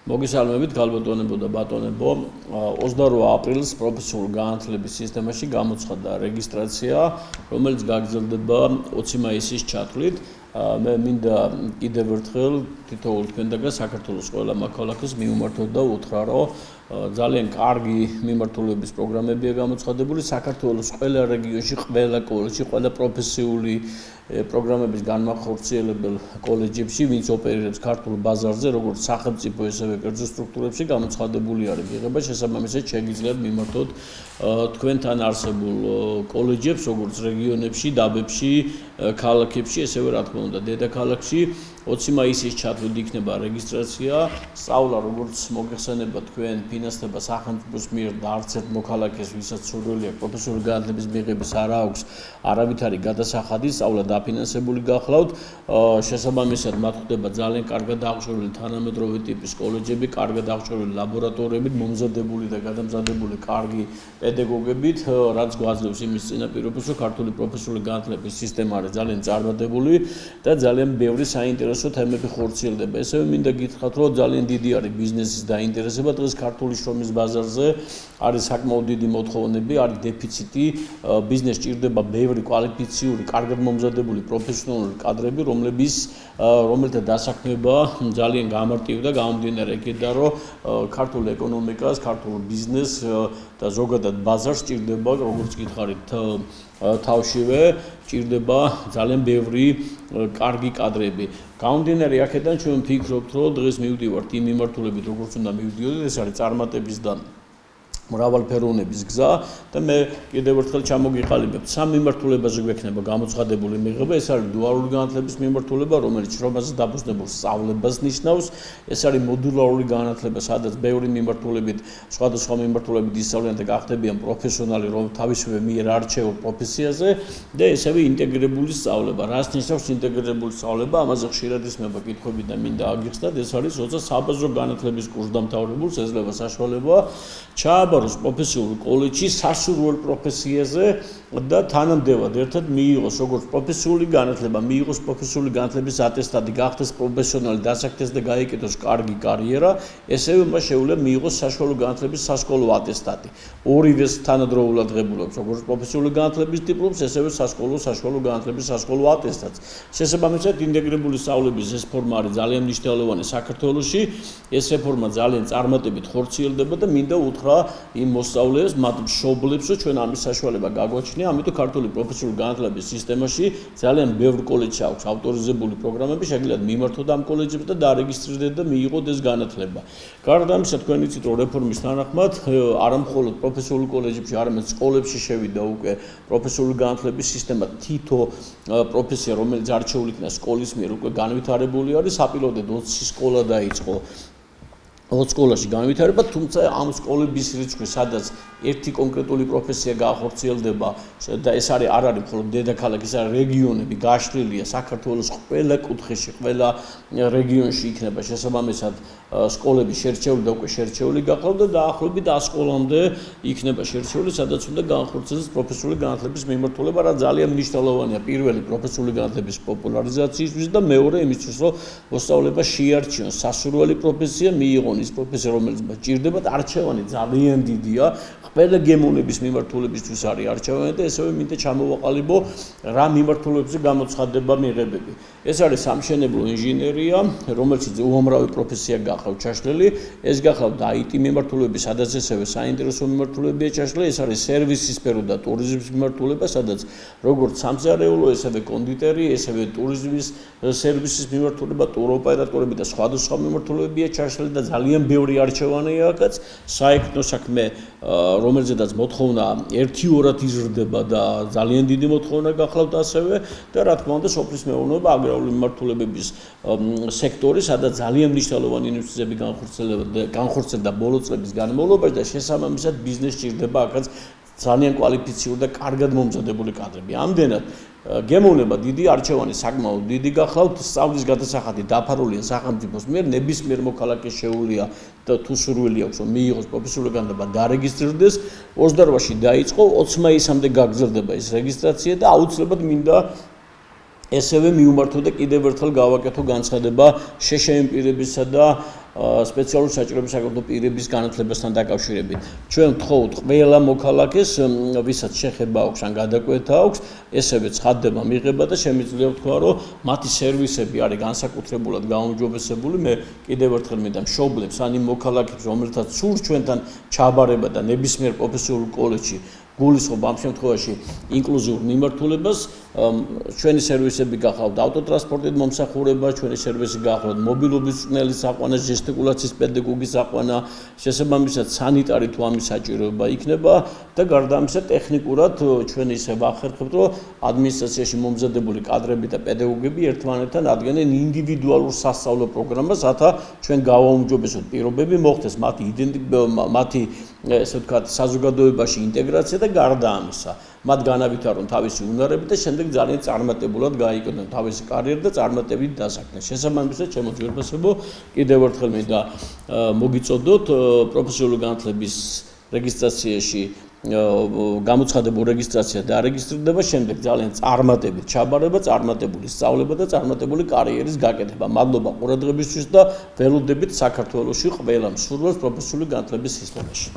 მოგესალმებით, გალბატონებო და ბატონებო. 28 აპრილს პროფესიული განათლების სისტემაში გამოცხადდა რეგისტრაცია, რომელიც გაგრძელდება 20 მაისის ჩათვლით. მე მინდა კიდევ ერთხელ თითოეულ თქვენგან საქართველოს ყველა მოქალაქეს მივმართოთ და უთხრა, რომ ძალიან კარგი მიმართულების პროგრამებია გამოცხადებული საქართველოს ყველა რეგიონში, ყველა კოლეჯში, ყველა პროფესიული პროგრამების განმახორციელებელ კოლეჯებში, ვინც ოპერირებს ქართულ ბაზარზე, როგორც სახელმწიფო, ესევე კერძო სტრუქტურებში გამოცხადებული არის მიღება, შესაბამისად შეგიძლიათ მიმართოთ თქვენთან არსებულ კოლეჯებს, როგორც რეგიონებში, დაბებში, ქალაქებში, ესევე რა თქმა უნდა, დედაქალაქში 20 მაისის ჩათვლით იქნება რეგისტრაცია. სწავლა, როგორც მოგეხსენება თქვენ, ფინანსდება სახელმწიფოს მიერ და არც ერთ მოქალაქეს, ვისაც სურვილი აქვს პროფესიული განათლების მიღების არა აქვს არავითარი გადასახადი, სწავლა დაფინანსებული გახლავთ. შესაბამისად, მათ ხდება ძალიან კარგად აღჭურვილი თანამედროვე ტიპის კოლეჯები, კარგად აღჭურვილი ლაბორატორიებით, მომზადებული და გადამზადებული კარგი პედაგოგებით, რაც გვაძლევს იმის წინაპირობას, რომ ქართული პროფესიული განათლების სისტემა არის ძალიან წარმატებული და ძალიან ბევრი საინტერესო თემები ხორციელდება. ესევე მინდა გითხრათ, რომ ძალიან დიდი არის ბიზნესის დაინტერესება. დღეს ქართული შრომის ბაზარზე არის საკმაოდ დიდი მოთხოვნები, არის დეფიციტი, ბიზნესს ჭირდება ბევრი კვალიფიციური, კარგად მომზადებული პროფესიონალური კადრები, რომელთა დასაქმება ძალიან გამარტივდა გამომდინარე იქიდან, რომ ქართულ ეკონომიკას, ქართულ ბიზნესს და ზოგადად ბაზარს ჭირდება, როგორც გითხარით, თავშივე ჭირდება ძალიან ბევრი კარგი კადრები. გამომდინარე აქედან ჩვენ ვფიქრობთ, რომ დღეს მივდივართ იმ მიმართულებით, როგორც უნდა მივდიოდეთ, ეს არის წარმატების და მრავალფეროვნების გზა და მე კიდევ ერთხელ ჩამოგიყალიბებთ სამ მიმართულებაზე გვექნება გამოცხადებული მიღება. ეს არის დუალური განათლების მიმართულება, რომელიც შრომაზე დაფუძნებულ სწავლებას ნიშნავს. ეს არის მოდულარული განათლება, სადაც ბევრი მიმართულებით, სხვადასხვა მიმართულებით ისწავლიან და გახდებიან პროფესიონალი, რომ თავისივე მიერ არჩეულ პროფესიაზე და ესევე ინტეგრირებული სწავლება. რას ნიშნავს ინტეგრირებული სწავლება? ამაზე ხშირად ისმება კითხვები და მინდა აგიხსნათ, ეს არის როცა საბაზრო განათლების კურსდამთავრებულს ეძლევა საშუალება ჩააბაროს პროფესიულ კოლეჯში სასურველ პროფესიაზე და თანამდებად ერთად მიიღოს როგორც პროფესიული განათლება, მიიღოს პროფესიული განათლების ატესტატი, გახდეს პროფესიონალი, დასაქმდეს და გაიკეთოს კარგი კარიერა, ესევე მას შეუძლია მიიღოს საშუალო განათლების სასკოლო ატესტატი. ორივეს თანადროულად ღებულობს, როგორც პროფესიული განათლების დიპლომს, ესევე საშუალო განათლების სასკოლო ატესტატს. შესაბამისად, ინტეგრირებული სწავლების ეს ფორმა არის ძალიან მნიშვნელოვანი საქართველოში. ეს რეფორმა ძალიან წარმატებით ხორციელდება და მინდა უთხრა იმ მოსწავლეებს, მათ მშობლებს, რომ ჩვენ ამის საშუალება გაგვაჩნია. ამიტომ ქართული პროფესიული განათლების სისტემაში ძალიან ბევრ კოლეჯში აქვს ავტორიზებული პროგრამები, შეგიძლიათ მიმართოთ ამ კოლეჯებს და დარეგისტრირდეთ და მიიღოთ ეს განათლება. გარდა ამისა, თქვენ იცით, რომ რეფორმის თანახმად არა მხოლოდ პროფესიულ კოლეჯებში, არამედ სკოლებში შევიდა უკვე პროფესიული განათლების სისტემა. თითო პროფესია, რომელიც არჩეული იქნა სკოლის მიერ, უკვე განვითარებული არის. საპილოტოდ 20 სკოლა დაიწყო. 20 სკოლაში განვითარება, თუმცა ამ სკოლების რიცხვი, სადაც ერთი კონკრეტული პროფესია გაახორციელდება და ეს არ არის მხოლოდ დედაქალაქი, ეს არის რეგიონები, გაშლილია საქართველოს ყველა კუთხეში, ყველა რეგიონში იქნება შესაბამისად სკოლები შერჩეული და უკვე შერჩეული გახლავთ და დაახლოებით 100 სკოლამდე იქნება შერჩეული, სადაც უნდა განხორციელდეს პროფესიული განათლების მიმართულება, რაც ძალიან მნიშვნელოვანია. პირველი პროფესიული განათლების პოპულარიზაციისთვის და მეორე იმისთვის, რომ მოსწავლეობა შეარჩიონ სასურველი პროფესია, მიიღონ ის პროფესია, რომელიც მას ჭირდება და არჩევანი ძალიან დიდია. ყველა გემოვნების მიმართულებისთვის არის არჩევანი და ესევე მინდა ჩამოვაყალიბო რა მიმართულებებზე გამოცხადდება მიღებები. ეს არის სამშენებლო ინჟინერია, რომელშიც უამრავი პროფესია გახლავთ ჩაშლილი. ეს გახლავთ IT მიმართულები, სადაც ესევე საინტერესო მიმართულებია ჩაშლილი. ეს არის სერვისის სფერო და ტურიზმის მიმართულება, სადაც როგორც სამზარეულო, ესევე კონდიტერი, ესევე ტურიზმის სერვისის მიმართულება, ტუროპერატორები და სხვადასხვა მიმართულებია ჩაშლილი და ძალიან ბევრი არჩევანია აქაც. საექნო საქმე, რომელზედაც მოთხოვნა 1-2-რად იზრდება და ძალიან დიდი მოთხოვნა გახლავთ ასევე და რა თქმა უნდა სოფლის მეურნეობა, აგრარული მიმართულებების სექტორი, სადაც ძალიან მნიშვნელოვანი ინვესტიციები განხორციელდა ბოლო წლების განმავლობაში და შესაბამისად ბიზნესს ჭირდება აქაც ძალიან კვალიფიციური და კარგად მომზადებული კადრები. ამდენად გემოვნება დიდი, არჩევანი საკმაოდ დიდი გახლავთ, სწავლის გადასახადი დაფარულია სახელმწიფოს მიერ, ნებისმიერ მოქალაქეს შეუძლია და თუ სურვილი აქვს, რომ მიიღოს პროფესიული განათლება, დარეგისტრირდეს. 28-ში დაიწყო, 20 მაისამდე გაგრძელდება ეს რეგისტრაცია და აუცილებლად მინდა ესევე მიუმართო და კიდევ ერთხელ გავაკეთო განცხადება შეშეიმ პირებისა და სპეციალურ საჭიროების საკუთო პირების განათლებასთან დაკავშირებით. ჩვენ ვთხოვთ ყველა მოქალაქეს, ვისაც შეხება აქვს ან გადაკვეთა აქვს, ესევე ცხადდება მიღება და შემიძლია ვთქვა, რომ მათი სერვისები არის განსაკუთრებულად გაუმჯობესებული. მე კიდევ ერთხელ მინდა მშობლებს ან იმ მოქალაქებს, რომელთაც სურს ჩვენთან ჩაბარება და ნებისმიერ პროფესიულ კოლეჯში გულისხმობ ამ შემთხვევაში ინკლუზიურ მიმართულებას, ჩვენი სერვისები გახავთ ავტოტრანსპორტით მომსახურება, ჩვენი სერვისი გახავთ მობილობის მწვრთნელის აყვანა, ჟესტიკულაციის პედაგოგის აყვანა, შესაბამისად სანიტარი თუ ამის საჭიროება იქნება და გარდა ამისა ტექნიკურად ჩვენ ისე ვახერხებთ, რომ ადმინისტრაციაში მომზადებული კადრები და პედაგოგები ერთმანეთთან ადგენენ ინდივიდუალურ სასწავლო პროგრამას, რათა ჩვენ გავაუმჯობესოთ პირობები, მოხდეს მათი ესე ვთქვათ, საზოგადოებაში ინტეგრაცია და გარდა ამისა, მათ განავითარონ თავისი უნარები და შემდეგ ძალიან წარმატებულად გაიგონონ თავისი კარიერა და წარმატებით დასაქმდნენ. შესაბამისად, ჩემო ძვირფასებო, კიდევ ერთხელ მინდა მოგიწოდოთ პროფესიული განათლების რეგისტრაციაში გამოცხადებულ რეგისტრაცია დარეგისტრირდება, შემდეგ ძალიან წარმატებით ჩაბარება, წარმატებული სწავლება და წარმატებული კარიერის გაკეთება. მადლობა ყურადღებისთვის და ველოდებით საქართველოში ყველა მსურველს პროფესიული განათლების სისტემაში.